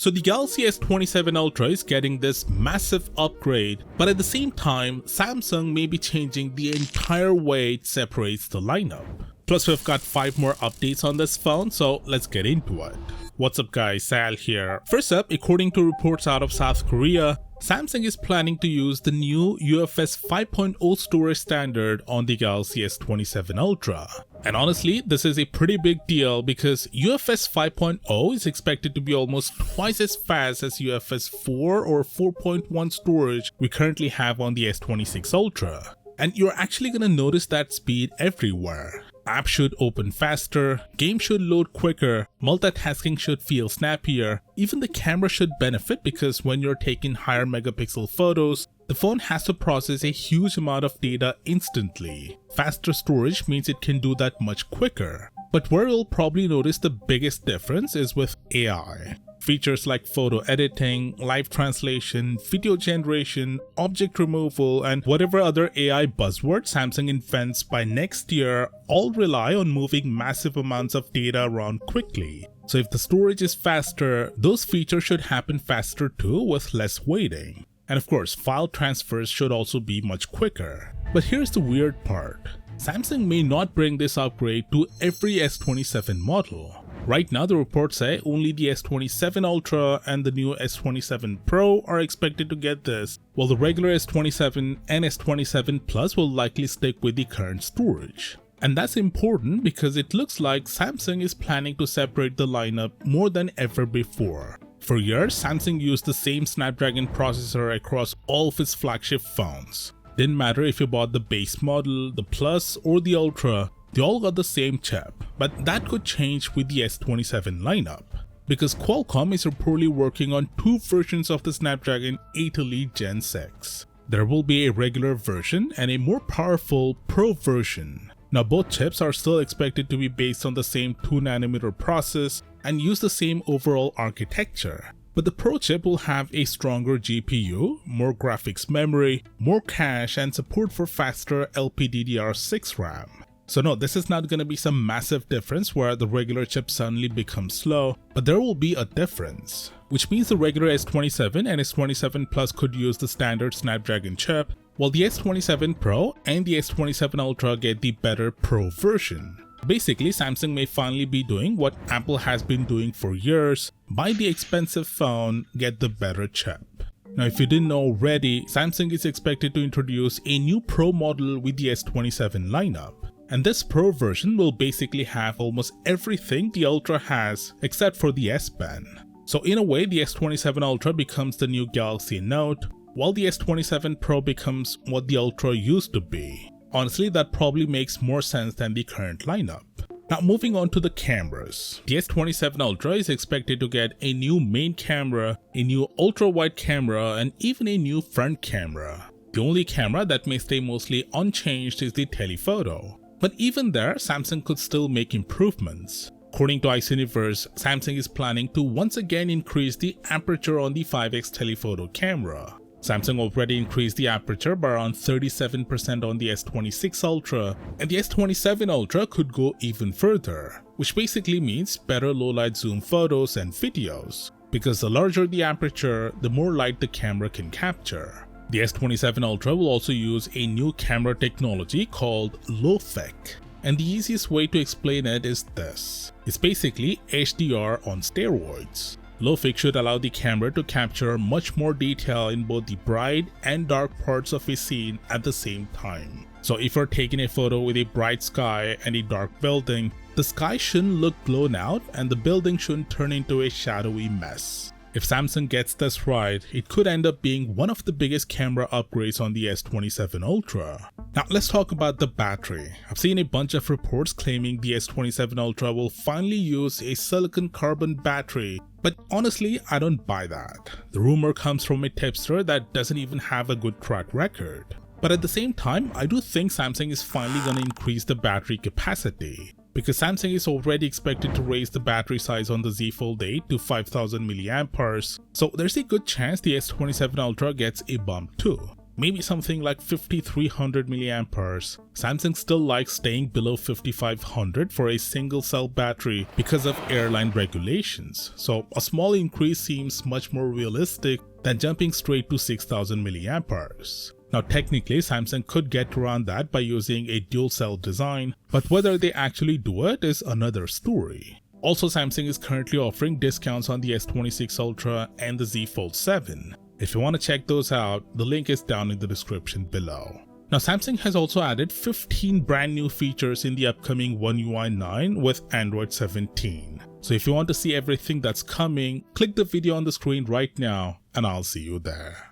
So the Galaxy S27 Ultra is getting this massive upgrade, but at the same time, Samsung may be changing the entire way it separates the lineup. Plus we've got 5 more updates on this phone, so let's get into it. What's up guys, Sal here. First up, according to reports out of South Korea, Samsung is planning to use the new UFS 5.0 storage standard on the Galaxy S27 Ultra. And honestly, this is a pretty big deal because UFS 5.0 is expected to be almost twice as fast as UFS 4 or 4.1 storage we currently have on the S26 Ultra. And you're actually gonna notice that speed everywhere. Apps should open faster, games should load quicker, multitasking should feel snappier, even the camera should benefit because when you're taking higher megapixel photos, the phone has to process a huge amount of data instantly. Faster storage means it can do that much quicker. But where you'll probably notice the biggest difference is with AI. Features like photo editing, live translation, video generation, object removal, and whatever other AI buzzword Samsung invents by next year all rely on moving massive amounts of data around quickly. So if the storage is faster, those features should happen faster too with less waiting. And of course, file transfers should also be much quicker. But here's the weird part. Samsung may not bring this upgrade to every S27 model. Right now, the reports say only the S27 Ultra and the new S27 Pro are expected to get this, while the regular S27 and S27 Plus will likely stick with the current storage. And that's important because it looks like Samsung is planning to separate the lineup more than ever before. For years, Samsung used the same Snapdragon processor across all of its flagship phones. Didn't matter if you bought the base model, the Plus, or the Ultra, they all got the same chip, but that could change with the S27 lineup, because Qualcomm is reportedly working on 2 versions of the Snapdragon 8 Elite Gen 6. There will be a regular version and a more powerful Pro version. Now both chips are still expected to be based on the same 2nm process and use the same overall architecture. But the Pro chip will have a stronger GPU, more graphics memory, more cache, and support for faster LPDDR6 RAM. So no, this is not going to be some massive difference where the regular chip suddenly becomes slow, but there will be a difference. Which means the regular S27 and S27 Plus could use the standard Snapdragon chip, while the S27 Pro and the S27 Ultra get the better Pro version. Basically, Samsung may finally be doing what Apple has been doing for years: buy the expensive phone, get the better chip. Now if you didn't know already, Samsung is expected to introduce a new Pro model with the S27 lineup. And this Pro version will basically have almost everything the Ultra has except for the S Pen. So in a way, the S27 Ultra becomes the new Galaxy Note, while the S27 Pro becomes what the Ultra used to be. Honestly, that probably makes more sense than the current lineup. Now moving on to the cameras. The S27 Ultra is expected to get a new main camera, a new ultra-wide camera, and even a new front camera. The only camera that may stay mostly unchanged is the telephoto. But even there, Samsung could still make improvements. According to Iceuniverse, Samsung is planning to once again increase the aperture on the 5x telephoto camera. Samsung already increased the aperture by around 37% on the S26 Ultra, and the S27 Ultra could go even further, which basically means better low-light zoom photos and videos, because the larger the aperture, the more light the camera can capture. The S27 Ultra will also use a new camera technology called low-fic, and the easiest way to explain it is this. It's basically HDR on steroids. Low-fic should allow the camera to capture much more detail in both the bright and dark parts of a scene at the same time. So if you're taking a photo with a bright sky and a dark building, the sky shouldn't look blown out and the building shouldn't turn into a shadowy mess. If Samsung gets this right, it could end up being one of the biggest camera upgrades on the S27 Ultra. Now let's talk about the battery. I've seen a bunch of reports claiming the S27 Ultra will finally use a silicon carbon battery, but honestly, I don't buy that. The rumor comes from a tipster that doesn't even have a good track record. But at the same time, I do think Samsung is finally going to increase the battery capacity, because Samsung is already expected to raise the battery size on the Z Fold 8 to 5000 mAh, so there's a good chance the S27 Ultra gets a bump too. maybe something like 5300 milliamperes. Samsung still likes staying below 5500 for a single cell battery because of airline regulations, so a small increase seems much more realistic than jumping straight to 6000 milliamperes. Now technically Samsung could get around that by using a dual cell design, but whether they actually do it is another story. Also, Samsung is currently offering discounts on the S26 Ultra and the Z Fold 7. If you want to check those out, the link is down in the description below. Now Samsung has also added 15 brand new features in the upcoming One UI 9 with Android 17. So if you want to see everything that's coming, click the video on the screen right now and I'll see you there.